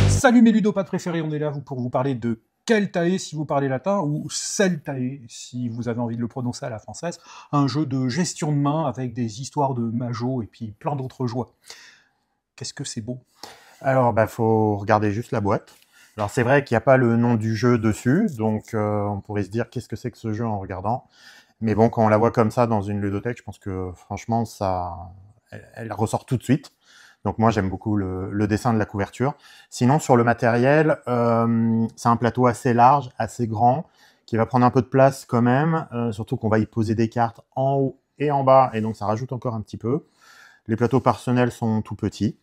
Salut mes ludopathes préférés, on est là pour vous parler de Keltae si vous parlez latin, ou Celtae si vous avez envie de le prononcer à la française, un jeu de gestion de main avec des histoires de majots et puis plein d'autres joies. Qu'est-ce que c'est beau! Alors, faut regarder juste la boîte. Alors, c'est vrai qu'il n'y a pas le nom du jeu dessus, donc on pourrait se dire qu'est-ce que c'est que ce jeu en regardant. Mais bon, quand on la voit comme ça dans une ludothèque, je pense que franchement, elle ressort tout de suite. Donc moi, j'aime beaucoup le dessin de la couverture. Sinon, sur le matériel, c'est un plateau assez large, assez grand, qui va prendre un peu de place quand même, surtout qu'on va y poser des cartes en haut et en bas, et donc ça rajoute encore un petit peu. Les plateaux personnels sont tout petits.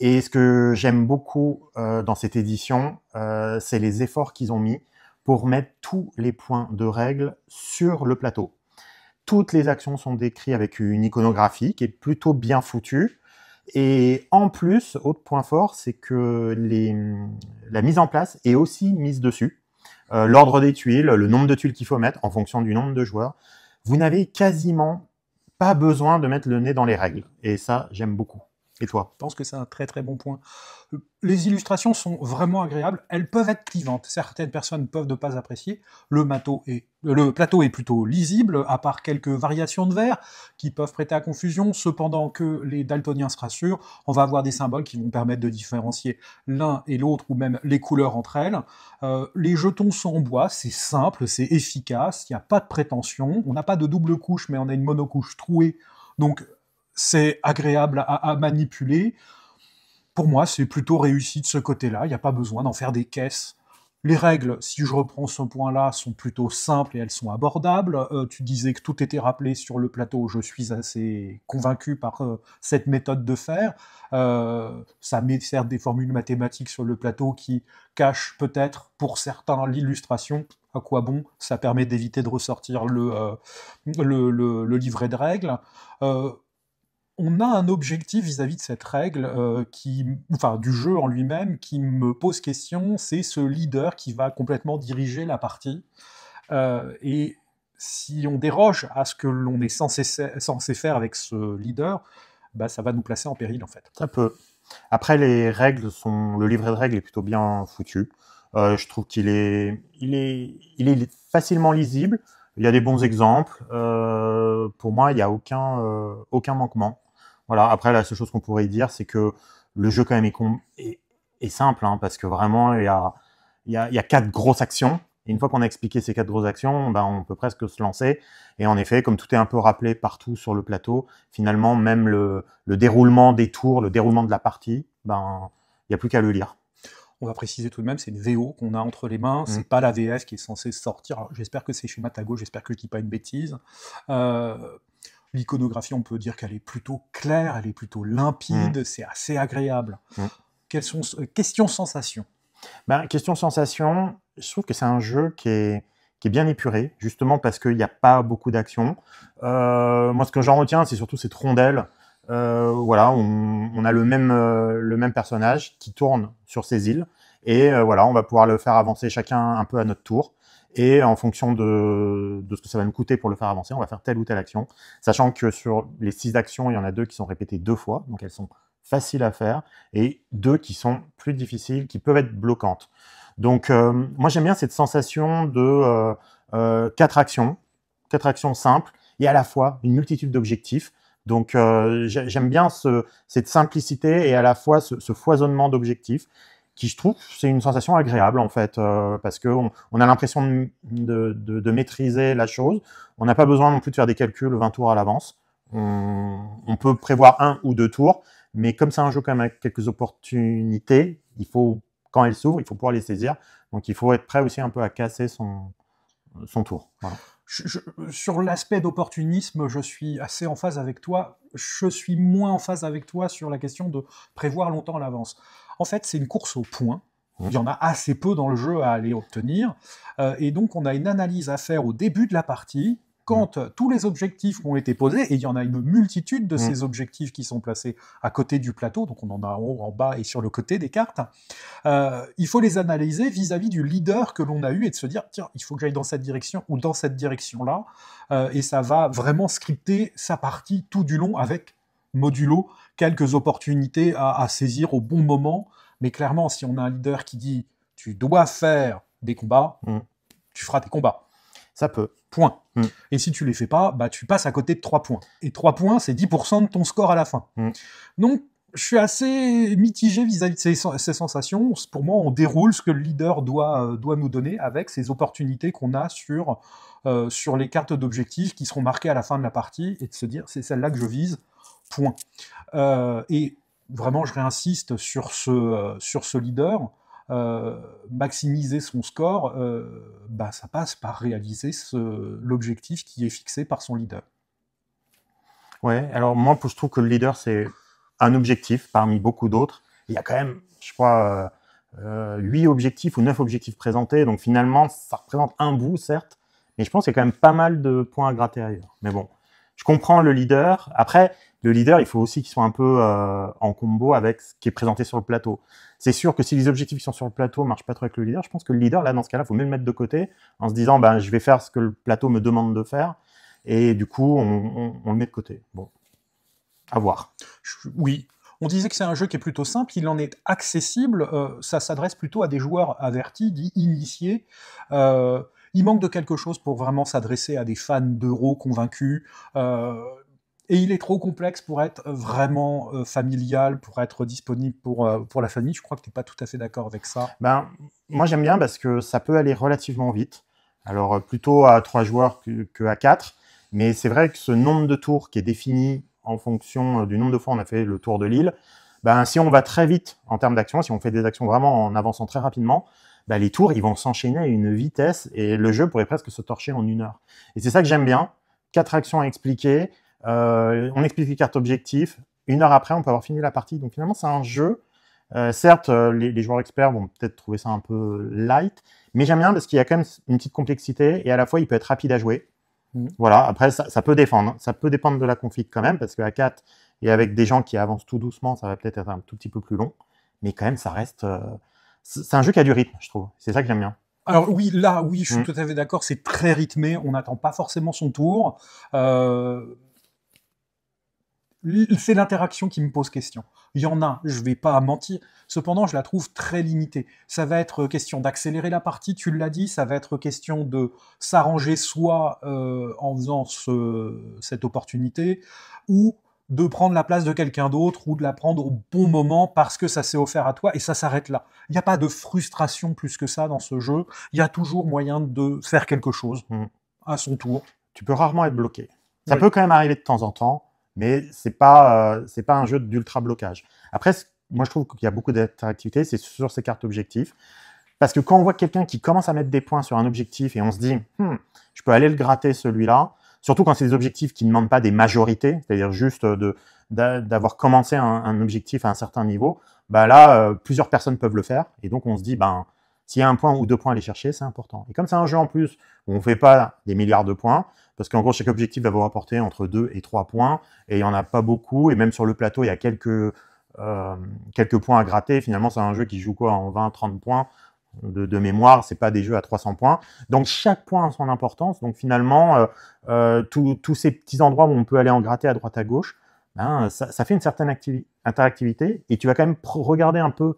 Et ce que j'aime beaucoup dans cette édition, c'est les efforts qu'ils ont mis pour mettre tous les points de règles sur le plateau. Toutes les actions sont décrites avec une iconographie qui est plutôt bien foutue. Et en plus, autre point fort, c'est que la mise en place est aussi mise dessus. L'ordre des tuiles, le nombre de tuiles qu'il faut mettre en fonction du nombre de joueurs. Vous n'avez quasiment pas besoin de mettre le nez dans les règles. Et ça, j'aime beaucoup. Et toi? Je pense que c'est un très très bon point. Les illustrations sont vraiment agréables, elles peuvent être clivantes, certaines personnes peuvent ne pas apprécier, le plateau est plutôt lisible, à part quelques variations de verre qui peuvent prêter à confusion, cependant que les daltoniens se rassurent, on va avoir des symboles qui vont permettre de différencier l'un et l'autre, ou même les couleurs entre elles. Les jetons sont en bois, c'est simple, c'est efficace, il n'y a pas de prétention, on n'a pas de double couche, mais on a une monocouche trouée, donc c'est agréable à manipuler. Pour moi, c'est plutôt réussi de ce côté-là, il n'y a pas besoin d'en faire des caisses. Les règles, si je reprends ce point-là, sont plutôt simples et elles sont abordables. Tu disais que tout était rappelé sur le plateau, je suis assez convaincu par cette méthode de faire. Ça met certes des formules mathématiques sur le plateau qui cachent peut-être, pour certains, l'illustration. À quoi bon? Ça permet d'éviter de ressortir le livret de règles. On a un objectif vis-à-vis de cette règle, du jeu en lui-même, qui me pose question, c'est ce leader qui va complètement diriger la partie. Et si on déroge à ce que l'on est censé faire avec ce leader, ça va nous placer en péril, en fait. Ça peut. Après, le livret de règles est plutôt bien foutu. Je trouve qu'il est facilement lisible. Il y a des bons exemples. Pour moi, il n'y a aucun manquement. Voilà. Après, la seule chose qu'on pourrait dire, c'est que le jeu quand même est simple, hein, parce que vraiment, il y a 4 grosses actions. Et une fois qu'on a expliqué ces 4 grosses actions, on peut presque se lancer. Et en effet, comme tout est un peu rappelé partout sur le plateau, finalement, même le déroulement des tours, le déroulement de la partie, il n'y a plus qu'à le lire. On va préciser tout de même, c'est une VO qu'on a entre les mains, c'est pas la VF qui est censée sortir. Alors, j'espère que c'est chez Matago, j'espère que je dis pas une bêtise. L'iconographie, on peut dire qu'elle est plutôt claire, elle est plutôt limpide, c'est assez agréable. Quelles sont question sensation? Question sensation, je trouve que c'est un jeu qui est bien épuré, justement parce qu'il n'y a pas beaucoup d'action. Moi, ce que j'en retiens, c'est surtout cette rondelle. Voilà, on a le même personnage qui tourne sur ces îles, et voilà, on va pouvoir le faire avancer chacun un peu à notre tour. Et en fonction de ce que ça va nous coûter pour le faire avancer, on va faire telle ou telle action, sachant que sur les 6 actions, il y en a 2 qui sont répétées 2 fois, donc elles sont faciles à faire, et 2 qui sont plus difficiles, qui peuvent être bloquantes. Donc moi j'aime bien cette sensation de 4 actions simples, et à la fois une multitude d'objectifs. Donc j'aime bien cette simplicité et à la fois ce foisonnement d'objectifs, qui je trouve c'est une sensation agréable en fait, parce qu'on a l'impression de maîtriser la chose. On n'a pas besoin non plus de faire des calculs 20 tours à l'avance. On peut prévoir 1 ou 2 tours, mais comme c'est un jeu quand même avec quelques opportunités, quand elles s'ouvrent, il faut pouvoir les saisir. Donc il faut être prêt aussi un peu à casser son tour. Voilà. Sur l'aspect d'opportunisme, je suis assez en phase avec toi. Je suis moins en phase avec toi sur la question de prévoir longtemps à l'avance. En fait, c'est une course au point. Il y en a assez peu dans le jeu à aller obtenir. Et donc, on a une analyse à faire au début de la partie. quand tous les objectifs ont été posés, et il y en a une multitude de ces objectifs qui sont placés à côté du plateau, donc on en a en haut, en bas et sur le côté des cartes, il faut les analyser vis-à-vis du leader que l'on a eu et de se dire, tiens, il faut que j'aille dans cette direction ou dans cette direction-là, et ça va vraiment scripter sa partie tout du long avec modulo quelques opportunités à saisir au bon moment. Mais clairement, si on a un leader qui dit tu dois faire des combats, tu feras tes combats. Ça peut. Point. Et si tu les fais pas, bah, tu passes à côté de 3 points. Et 3 points, c'est 10% de ton score à la fin. Donc, je suis assez mitigé vis-à-vis de ces sensations. Pour moi, on déroule ce que le leader doit nous donner avec ces opportunités qu'on a sur les cartes d'objectifs qui seront marquées à la fin de la partie et de se dire c'est celle-là que je vise. Point. Et vraiment, je réinsiste sur ce leader. Maximiser son score, ça passe par réaliser l'objectif qui est fixé par son leader. Ouais, alors moi, je trouve que le leader, c'est un objectif parmi beaucoup d'autres. Il y a quand même, je crois, 8 objectifs ou 9 objectifs présentés. Donc finalement, ça représente un bout, certes, mais je pense qu'il y a quand même pas mal de points à gratter ailleurs. Mais bon, je comprends le leader. Après, le leader, il faut aussi qu'il soit un peu en combo avec ce qui est présenté sur le plateau. C'est sûr que si les objectifs qui sont sur le plateau ne marchent pas trop avec le leader, je pense que le leader, là, dans ce cas-là, il faut mieux le mettre de côté en se disant, je vais faire ce que le plateau me demande de faire. Et du coup, on le met de côté. Bon, à voir. Oui. On disait que c'est un jeu qui est plutôt simple, il en est accessible, ça s'adresse plutôt à des joueurs avertis, dits initiés. Il manque de quelque chose pour vraiment s'adresser à des fans d'Euro convaincus. Et il est trop complexe pour être vraiment familial, pour être disponible pour la famille. Je crois que tu n'es pas tout à fait d'accord avec ça. Moi, j'aime bien parce que ça peut aller relativement vite. Alors, plutôt à 3 joueurs que à 4. Mais c'est vrai que ce nombre de tours qui est défini en fonction du nombre de fois on a fait le tour de l'île, si on va très vite en termes d'action, si on fait des actions vraiment en avançant très rapidement, les tours, ils vont s'enchaîner à une vitesse et le jeu pourrait presque se torcher en 1 heure. Et c'est ça que j'aime bien. 4 actions à expliquer. On explique les cartes objectifs. 1 heure après, on peut avoir fini la partie. Donc finalement, c'est un jeu. Certes, les joueurs experts vont peut-être trouver ça un peu light, mais j'aime bien parce qu'il y a quand même une petite complexité et à la fois, il peut être rapide à jouer. Voilà, après, ça peut défendre. Ça peut dépendre de la config quand même, parce qu'à 4 et avec des gens qui avancent tout doucement, ça va peut-être être un tout petit peu plus long. Mais quand même, ça reste... c'est un jeu qui a du rythme, je trouve. C'est ça que j'aime bien. Alors oui, je suis tout à fait d'accord, c'est très rythmé, on n'attend pas forcément son tour. C'est l'interaction qui me pose question. Il y en a, je vais pas mentir, cependant je la trouve très limitée. Ça va être question d'accélérer la partie, tu l'as dit, ça va être question de s'arranger soit en faisant cette opportunité, ou de prendre la place de quelqu'un d'autre, ou de la prendre au bon moment parce que ça s'est offert à toi, et ça s'arrête là. Il n'y a pas de frustration plus que ça dans ce jeu, il y a toujours moyen de faire quelque chose à son tour. Tu peux rarement être bloqué. Ça peut quand même arriver de temps en temps, mais c'est pas un jeu d'ultra blocage. Après, moi je trouve qu'il y a beaucoup d'interactivité, c'est sur ces cartes objectifs. Parce que quand on voit quelqu'un qui commence à mettre des points sur un objectif et on se dit je peux aller le gratter celui-là, surtout quand c'est des objectifs qui ne demandent pas des majorités, c'est-à-dire juste d'avoir commencé un objectif à un certain niveau, là, plusieurs personnes peuvent le faire. Et donc on se dit s'il y a 1 point ou 2 points à aller chercher, c'est important. Et comme c'est un jeu en plus où on ne fait pas des milliards de points, parce qu'en gros, chaque objectif va vous rapporter entre 2 et 3 points, et il n'y en a pas beaucoup, et même sur le plateau, il y a quelques points à gratter. Finalement, c'est un jeu qui joue en 20-30 points de mémoire, c'est pas des jeux à 300 points. Donc, chaque point a son importance. Donc, finalement, tous ces petits endroits où on peut aller en gratter à droite à gauche, ça fait une certaine interactivité, et tu vas quand même regarder un peu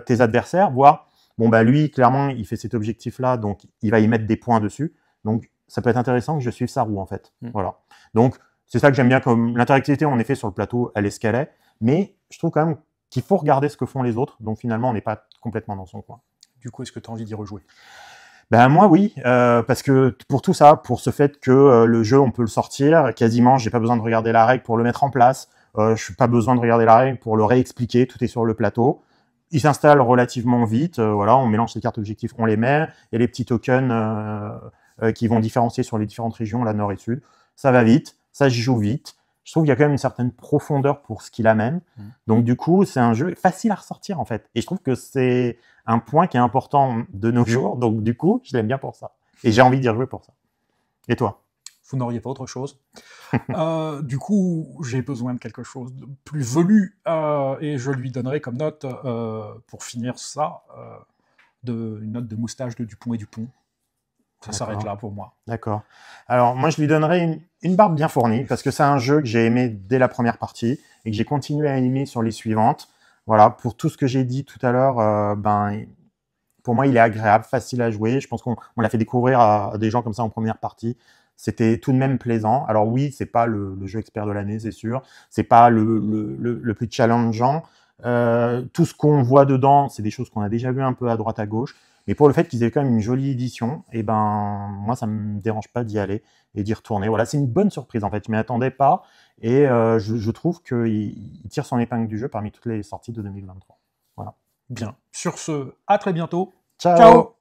tes adversaires, voir lui, clairement, il fait cet objectif-là, donc il va y mettre des points dessus. Donc, ça peut être intéressant que je suive sa roue, en fait. Voilà. Donc, c'est ça que j'aime bien, comme l'interactivité, en effet, sur le plateau, elle est ce qu'elle est, mais je trouve quand même qu'il faut regarder ce que font les autres, donc finalement, on n'est pas complètement dans son coin. Du coup, est-ce que tu as envie d'y rejouer ? Moi, oui, parce que pour tout ça, pour ce fait que le jeu, on peut le sortir, quasiment, j'ai pas besoin de regarder la règle pour le mettre en place, je n'ai pas besoin de regarder la règle pour le réexpliquer, tout est sur le plateau. Il s'installe relativement vite, on mélange les cartes objectifs, on les met, il y a les petits tokens qui vont différencier sur les différentes régions, la nord et sud. Ça va vite, ça se joue vite. Je trouve qu'il y a quand même une certaine profondeur pour ce qu'il amène. Donc du coup, c'est un jeu facile à ressortir en fait. Et je trouve que c'est un point qui est important de nos jours. Donc du coup, je l'aime bien pour ça. Et j'ai envie d'y rejouer pour ça. Et toi ? vous n'auriez pas autre chose. Du coup, j'ai besoin de quelque chose de plus velu, et je lui donnerai comme note, pour finir ça, une note de moustache de Dupont et Dupont. Ça s'arrête là pour moi. D'accord. Alors, moi, je lui donnerais une barbe bien fournie, parce que c'est un jeu que j'ai aimé dès la première partie, et que j'ai continué à aimer sur les suivantes. Voilà, pour tout ce que j'ai dit tout à l'heure, pour moi, il est agréable, facile à jouer. Je pense qu'on l'a fait découvrir à des gens comme ça en première partie. C'était tout de même plaisant. Alors oui, c'est pas le jeu expert de l'année, c'est sûr. C'est pas le plus challengeant. Tout ce qu'on voit dedans, c'est des choses qu'on a déjà vues un peu à droite à gauche. Mais pour le fait qu'ils aient quand même une jolie édition, et moi, ça me dérange pas d'y aller et d'y retourner. Voilà, c'est une bonne surprise en fait. Je m'y attendais pas et je trouve qu'il tire son épingle du jeu parmi toutes les sorties de 2023. Voilà. Bien. Sur ce, à très bientôt. Ciao. Ciao.